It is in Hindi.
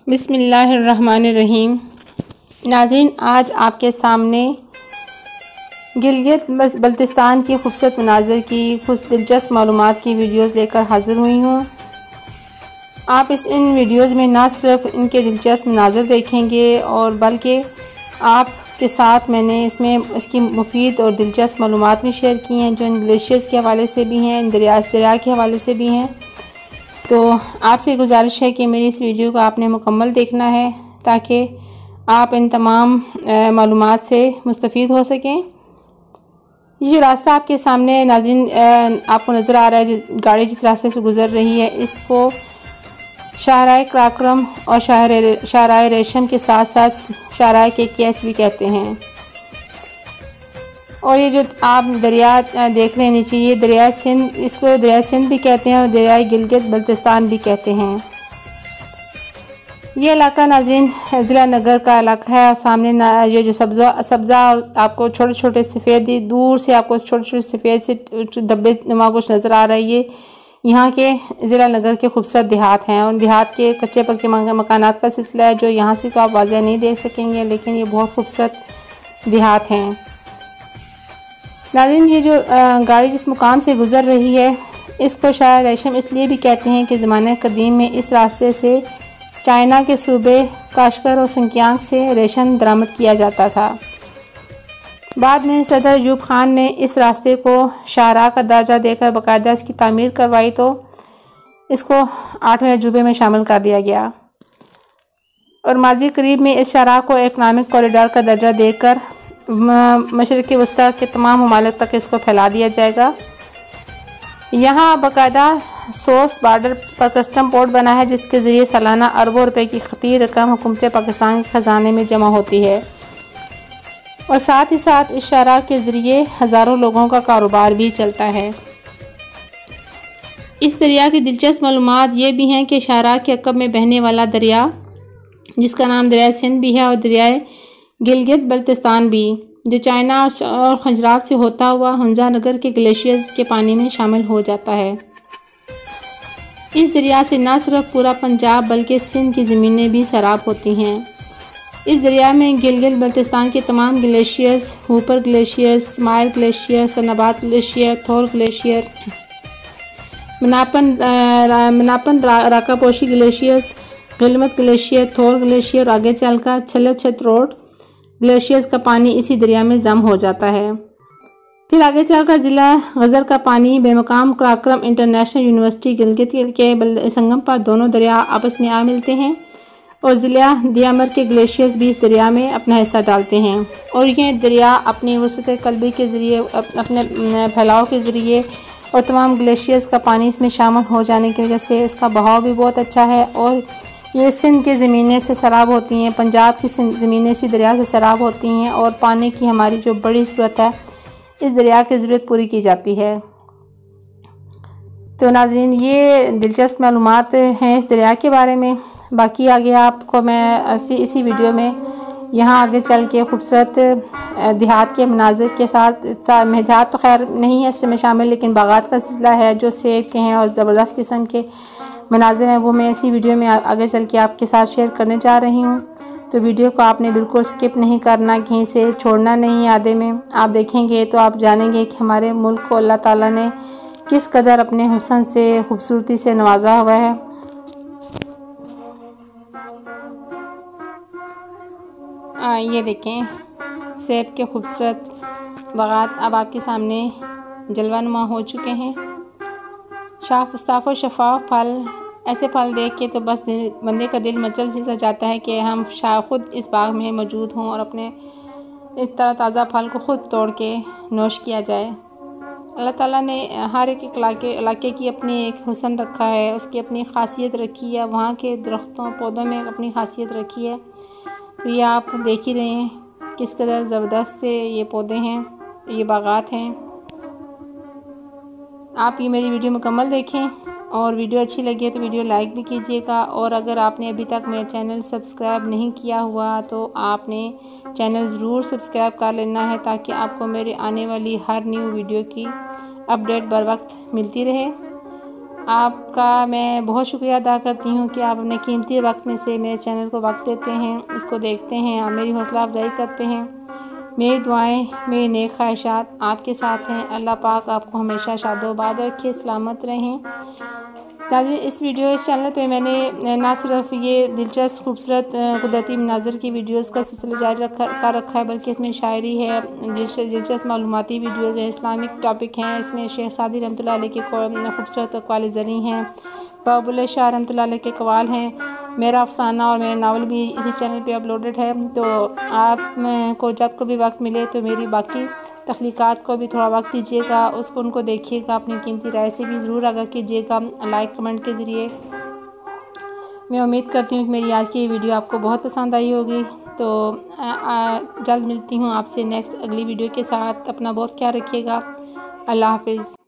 बिस्मिल्लाहिर्रहमानिर्रहीम। नाज़रीन, आज आपके सामने गिलगित बल्तिस्तान की खूबसूरत मनाज़िर की कुछ दिलचस्प मालूमात की वीडियोज़ लेकर हाज़िर हुई हूँ। आप इन वीडियोज़ में ना सिर्फ इनके दिलचस्प मनाज़िर देखेंगे और बल्कि आपके साथ मैंने इसमें इसकी मुफीद और दिलचस्प मालूमात भी शेयर की हैं, जो इन ग्लेशियर्स के हवाले से भी हैं, दरिया के हवाले से भी हैं। तो आपसे गुजारिश है कि मेरी इस वीडियो को आपने मुकम्मल देखना है ताकि आप इन तमाम मालूमात से मुस्तफ़ीद हो सकें। ये जो रास्ता आपके सामने नाज़रीन आपको नज़र आ रहा है, गाड़ी जिस रास्ते से गुज़र रही है, इसको शाहराए कराक्रम और शाहराए रेशम के साथ साथ शाहराए के केस भी कहते हैं। और ये जो आप दरिया देख रहे हैं नीचे, ये दरिया सिंध, इसको दरिया सिंध भी कहते हैं और दरिया गिलगित बल्तिस्तान भी कहते हैं। ये इलाका नाज़रीन ज़िला नगर का इलाका है और सामने ये जो सब्ज़ा और आपको छोटे छोटे सफ़ेद, दूर से आपको छोटे छोटे सफ़ेद से धब्बे नुमा कुछ नज़र आ रहा है। ये यहाँ के ज़िला नगर के खूबसूरत देहात हैं और देहात के कच्चे पक्के मकानात का सिलसिला है, जो यहाँ से तो आप वाज़ेह नहीं देख सकेंगे, लेकिन ये बहुत खूबसूरत देहात हैं। नाज़रीन, ये जो गाड़ी जिस मुकाम से गुज़र रही है, इसको शायद रेशम इसलिए भी कहते हैं कि ज़माने कदीम में इस रास्ते से चाइना के सूबे काशगर और सिंकियांग से रेशम दरामद किया जाता था। बाद में सदर अयूब ख़ान ने इस रास्ते को शाहराह का दर्जा देकर बाकायदा इसकी तामीर करवाई, तो इसको 8वें अजूबे में शामिल कर दिया गया और माजी करीब में इस शाहराह को इकनॉमिक कॉरिडोर का दर्जा देकर मशरिक़ वस्ता के तमाम ममालिक तक इसको फैला दिया जाएगा। यहाँ बाकायदा सोस्ट बॉर्डर पर कस्टम पोर्ट बना है, जिसके ज़रिए सालाना अरबों रुपए की खतीर रकम हुकूमत पाकिस्तान के ख़जाने में जमा होती है और साथ ही साथ इस शाहराह के ज़रिए हज़ारों लोगों का कारोबार भी चलता है। इस दरिया की दिलचस्प मालूमात ये भी हैं कि शाहराह के अक़ब में बहने वाला दरिया, जिसका नाम दरिया सिंध भी है और दरिया गिलगित बल्तिस्तान भी, जो चाइना और खंजराब से होता हुआ हंजा नगर के ग्लेशियर्स के पानी में शामिल हो जाता है। इस दरिया से न सिर्फ पूरा पंजाब बल्कि सिंध की ज़मीनें भी सैराब होती हैं। इस दरिया में गिलगित बल्तिस्तान के तमाम ग्लेशियर्स, हूपर ग्लेशियर्स, मायर ग्लेशियर, सनाबाद ग्लेशियर, थोर ग्लेशियर, मनापन राकापोशी ग्लेशियर्स, गिलमत ग्लेशियर, थोर ग्लेशियर, आगे चलकर छलत छतरोड ग्लेशियर्स का पानी इसी दरिया में जम हो जाता है। फिर आगे चलकर ज़िला गज़र का पानी बेमकाम कराक्रम इंटरनेशनल यूनिवर्सिटी गिलगित के संगम पर दोनों दरिया आपस में आ मिलते हैं और ज़िला दियामर के ग्लेशियर्स भी इस दरिया में अपना हिस्सा डालते हैं और ये दरिया अपनी वसत कल्बी के ज़रिए, अपने फैलाव के ज़रिए और तमाम ग्लेशियर्स का पानी इसमें शामिल हो जाने की वजह से इसका बहाव भी बहुत अच्छा है और ये सिंध की ज़मीनें से सैराब होती हैं, पंजाब की ज़मीनें इसी दरिया से सैराब होती हैं और पानी की हमारी जो बड़ी ज़रूरत है, इस दरिया की ज़रूरत पूरी की जाती है। तो नाज़रीन, ये दिलचस्प मालूमात हैं इस दरिया के बारे में। बाकी आगे आपको मैं इसी वीडियो में यहाँ आगे चल के खूबसूरत देहात के मनाज़िर के साथ देहात तो खैर नहीं है इसमें शामिल, लेकिन बागात का सिलसिला है जो सेब के हैं और ज़बरदस्त किस्म के मनाज़िर हैं, वो मैं इसी वीडियो में आगे चल के आपके साथ शेयर करने जा रही हूँ। तो वीडियो को आपने बिल्कुल स्किप नहीं करना, कहीं से छोड़ना नहीं। आधे में आप देखेंगे तो आप जानेंगे कि हमारे मुल्क को अल्लाह ताला ने किस कदर अपने हुस्न से, खूबसूरती से नवाजा हुआ है। ये देखें, सेब के खूबसूरत बागात अब आपके सामने जलवा नुमा हो चुके हैं। साफ़ और शफाफ फल, ऐसे फल देख के तो बस बंदे का दिल मचल सा जाता है कि हम खुद इस बाग में मौजूद हों और अपने इस तरह ताज़ा फल को ख़ुद तोड़ के नोश किया जाए। अल्लाह ताला ने हर एक इलाके की अपनी एक हुस्न रखा है, उसकी अपनी ख़ासियत रखी है, वहाँ के दरख्तों पौधों में अपनी ख़ासियत रखी है। तो ये आप देख ही रहे हैं किस कदर ज़बरदस्त से ये पौधे हैं, ये बागात हैं। आप ये मेरी वीडियो मुकम्मल देखें और वीडियो अच्छी लगी तो वीडियो लाइक भी कीजिएगा और अगर आपने अभी तक मेरा चैनल सब्सक्राइब नहीं किया हुआ तो आपने चैनल ज़रूर सब्सक्राइब कर लेना है, ताकि आपको मेरे आने वाली हर न्यू वीडियो की अपडेट बर वक्त मिलती रहे। आपका मैं बहुत शुक्रिया अदा करती हूँ कि आप अपने कीमती वक्त में से मेरे चैनल को वक्त देते हैं, इसको देखते हैं, आप मेरी हौसला अफजाई करते हैं। मेरी दुआएं, मेरी नेक ख्वाहिशात आपके साथ हैं। अल्लाह पाक आपको हमेशा शादोबाद रखे, सलामत रहें। नाज़रीन, इस चैनल पे मैंने ना सिर्फ ये दिलचस्प खूबसूरत कुदरती मनाज़र की वीडियोस का सिलसिला जारी रखा है, बल्कि इसमें शायरी है, दिलचस्प मालूमाती वीडियोस हैं, इस्लामिक टॉपिक हैं। इसमें शेख सादी रहमतुल्लाह अलैह के खूबसूरत अक़वाल ज़री हैं, बाबुल शाह रहमतुल्लाह अलैह के कवाल हैं। मेरा अफसाना और मेरा नावल भी इसी चैनल पे अपलोडेड है। तो आप को जब कभी वक्त मिले तो मेरी बाकी तख्लीक़ात को भी थोड़ा वक्त दीजिएगा, उनको देखिएगा, अपनी कीमती राय से भी ज़रूर आगाह कीजिएगा लाइक कमेंट के ज़रिए। मैं उम्मीद करती हूँ कि मेरी आज की वीडियो आपको बहुत पसंद आई होगी। तो जल्द मिलती हूँ आपसे नेक्स्ट अगली वीडियो के साथ। अपना बहुत ख्याल रखिएगा। अल्लाह हाफ़िज़।